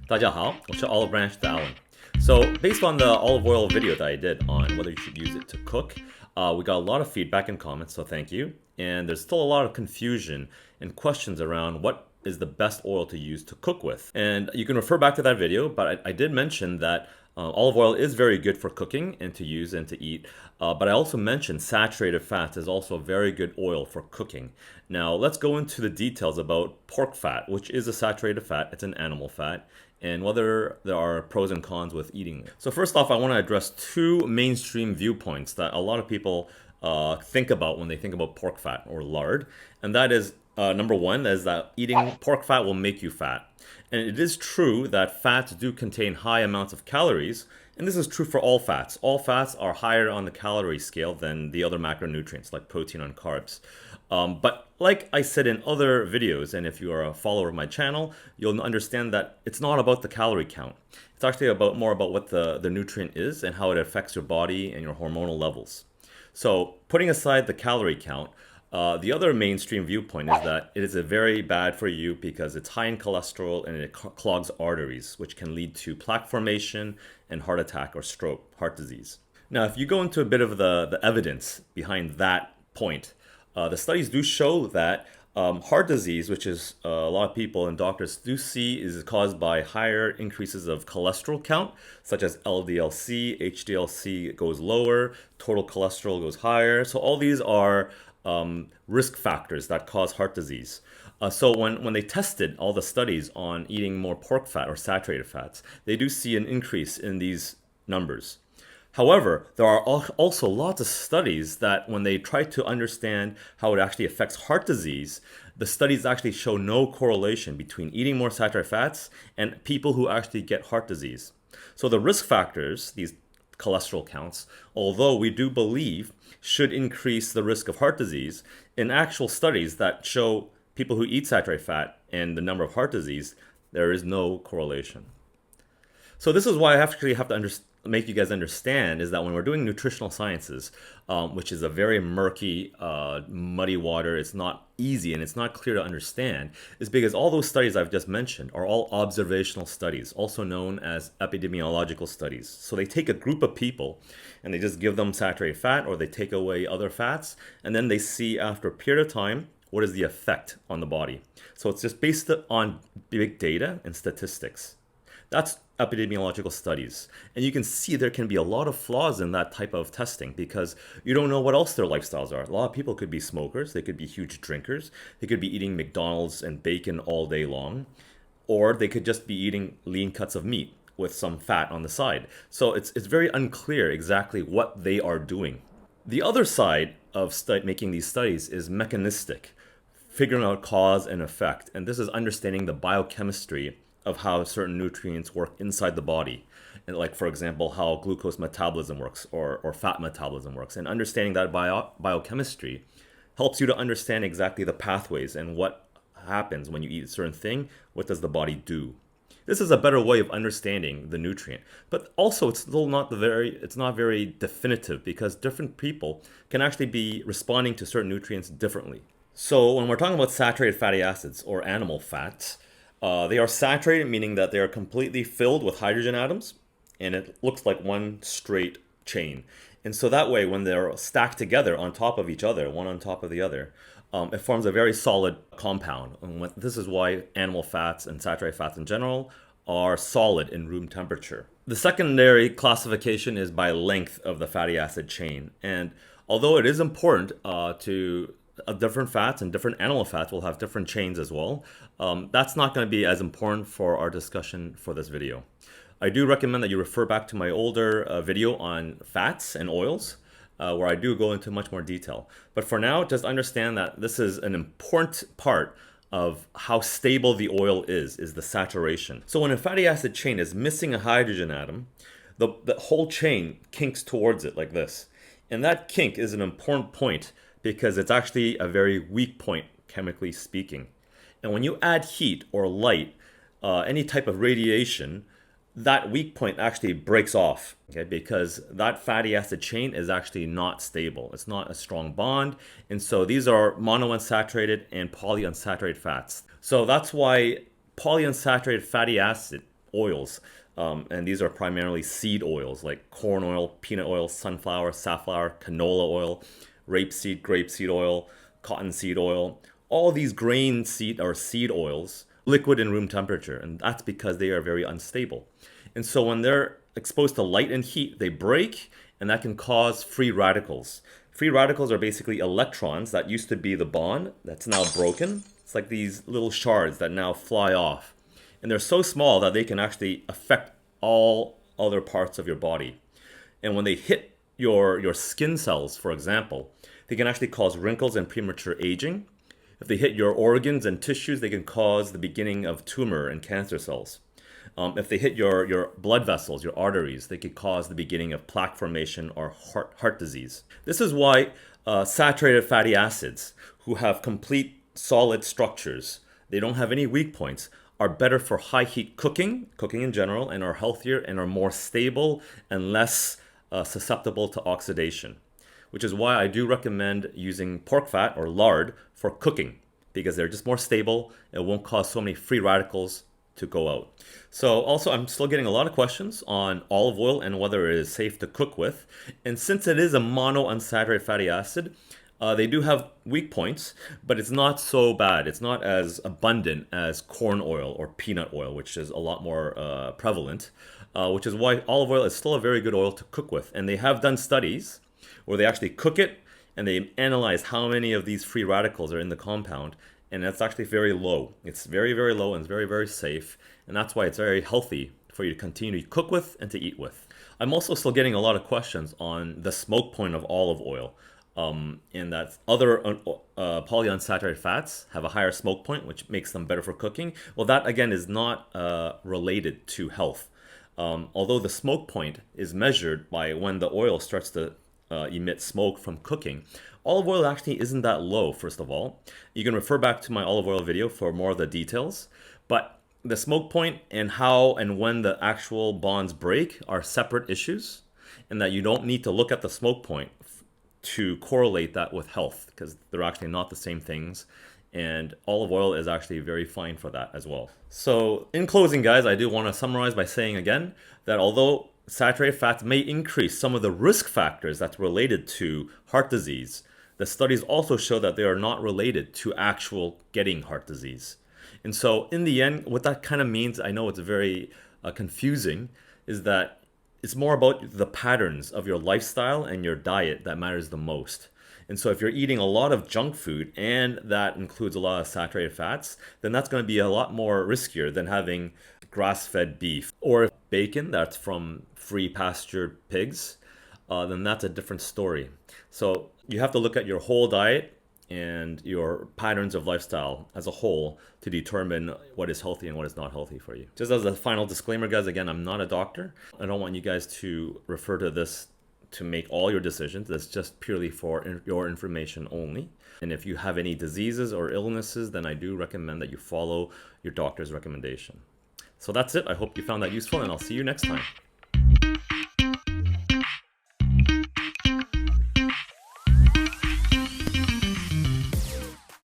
大家好，我是 Olive Branch 的 Alan. So, based on the olive oil video that I did on whether you should use it to cook, we got a lot of feedback and comments, so thank you. And there's still a lot of confusion and questions around what is the best oil to use to cook with. And you can refer back to that video, but I did mention that olive oil is very good for cooking and to use and to eat. But I also mentioned saturated fats is also a very good oil for cooking. Now, let's go into the details about pork fat, which is a saturated fat. It's an animal fat, and whether there are pros and cons with eating it. So first off, I want to address two mainstream viewpoints that a lot of people think about when they think about pork fat or lard. And that is, number one, is that eating pork fat will make you fat. And it is true that fats do contain high amounts of calories, and this is true for all fats. All fats are higher on the calorie scale than the other macronutrients like protein and carbs. But like I said in other videos, and if you are a follower of my channel, you'll understand that it's not about the calorie count. It's actually more about what the nutrient is and how it affects your body and your hormonal levels. So putting aside the calorie count, the other mainstream viewpoint is that it is very bad for you because it's high in cholesterol and it clogs arteries, which can lead to plaque formation and heart attack or stroke, heart disease. Now, if you go into a bit of the evidence behind that point, the studies do show that heart disease, which is a lot of people and doctors do see, is caused by higher increases of cholesterol count, such as LDL-C, HDL-C goes lower, total cholesterol goes higher. So all these are risk factors that cause heart disease. So when they tested all the studies on eating more pork fat or saturated fats, they do see an increase in these numbers. However, there are also lots of studies that when they try to understand how it actually affects heart disease, the studies actually show no correlation between eating more saturated fats and people who actually get heart disease. So the risk factors, these cholesterol counts, although we do believe should increase the risk of heart disease, in actual studies that show people who eat saturated fat and the number of heart disease, there is no correlation. So this is why I actually have to make you guys understand is that when we're doing nutritional sciences, which is a very murky, muddy water, it's not easy and it's not clear to understand, is because all those studies I've just mentioned are all observational studies, also known as epidemiological studies. So they take a group of people and they just give them saturated fat or they take away other fats, and then they see after a period of time what is the effect on the body. So it's just based on big data and statistics. That's epidemiological studies. And you can see there can be a lot of flaws in that type of testing because you don't know what else their lifestyles are. A lot of people could be smokers, they could be huge drinkers, they could be eating McDonald's and bacon all day long, or they could just be eating lean cuts of meat with some fat on the side. So it's very unclear exactly what they are doing. The other side of making these studies is mechanistic, figuring out cause and effect. And this is understanding the biochemistry of how certain nutrients work inside the body. And like, for example, how glucose metabolism works or fat metabolism works. And understanding that biochemistry helps you to understand exactly the pathways and what happens when you eat a certain thing. What does the body do? This is a better way of understanding the nutrient. But also, it's still not very definitive because different people can actually be responding to certain nutrients differently. So when we're talking about saturated fatty acids or animal fats, they are saturated, meaning that they are completely filled with hydrogen atoms, and it looks like one straight chain. And so that way, when they're stacked together on top of each other, one on top of the other, it forms a very solid compound. And this is why animal fats and saturated fats in general are solid in room temperature. The secondary classification is by length of the fatty acid chain. And although it is important different fats and different animal fats will have different chains as well. That's not going to be as important for our discussion for this video. I do recommend that you refer back to my older video on fats and oils, where I do go into much more detail. But for now, just understand that this is an important part of how stable the oil is the saturation. So when a fatty acid chain is missing a hydrogen atom, the whole chain kinks towards it like this. And that kink is an important point because it's actually a very weak point, chemically speaking. And when you add heat or light, any type of radiation, that weak point actually breaks off, okay? Because that fatty acid chain is actually not stable. It's not a strong bond. And so these are monounsaturated and polyunsaturated fats. So that's why polyunsaturated fatty acid oils. And these are primarily seed oils like corn oil, peanut oil, sunflower, safflower, canola oil, rapeseed, grapeseed oil, cottonseed oil. All these grain seed or seed oils, liquid in room temperature, and that's because they are very unstable. And so when they're exposed to light and heat, they break, and that can cause free radicals. Free radicals are basically electrons that used to be the bond that's now broken. It's like these little shards that now fly off. And they're so small that they can actually affect all other parts of your body. And when they hit your skin cells, for example, they can actually cause wrinkles and premature aging. If they hit your organs and tissues, they can cause the beginning of tumor and cancer cells. If they hit your blood vessels, your arteries, they could cause the beginning of plaque formation or heart disease. This is why saturated fatty acids, who have complete solid structures, they don't have any weak points, are better for high heat cooking in general, and are healthier and are more stable and less susceptible to oxidation. Which is why I do recommend using pork fat or lard for cooking, because they're just more stable. It won't cause so many free radicals to go out. So also, I'm still getting a lot of questions on olive oil and whether it is safe to cook with. And since it is a monounsaturated fatty acid, they do have weak points, but it's not so bad. It's not as abundant as corn oil or peanut oil, which is a lot more prevalent, which is why olive oil is still a very good oil to cook with. And they have done studies where they actually cook it and they analyze how many of these free radicals are in the compound, and that's actually very low. It's very, very low, and it's very, very safe, and that's why it's very healthy for you to continue to cook with and to eat with. I'm also still getting a lot of questions on the smoke point of olive oil, and that other polyunsaturated fats have a higher smoke point, which makes them better for cooking. Well, that again is not related to health. Although the smoke point is measured by when the oil starts to emit smoke from cooking. Olive oil actually isn't that low, first of all. You can refer back to my olive oil video for more of the details, but the smoke point and how and when the actual bonds break are separate issues, and that you don't need to look at the smoke point to correlate that with health, because they're actually not the same things, and olive oil is actually very fine for that as well. So in closing, guys, I do want to summarize by saying again that although saturated fats may increase some of the risk factors that's related to heart disease, the studies also show that they are not related to actual getting heart disease. And so in the end, what that kind of means, I know it's very confusing, is that it's more about the patterns of your lifestyle and your diet that matters the most. And so if you're eating a lot of junk food and that includes a lot of saturated fats, then that's going to be a lot more riskier than having grass-fed beef or bacon that's from free pastured pigs. Then that's a different story. So you have to look at your whole diet and your patterns of lifestyle as a whole to determine what is healthy and what is not healthy for you. Just as a final disclaimer, guys, again, I'm not a doctor. I don't want you guys to refer to this to make all your decisions. That's just purely for your information only. And if you have any diseases or illnesses, then I do recommend that you follow your doctor's recommendation. So that's it. I hope you found that useful, and I'll see you next time.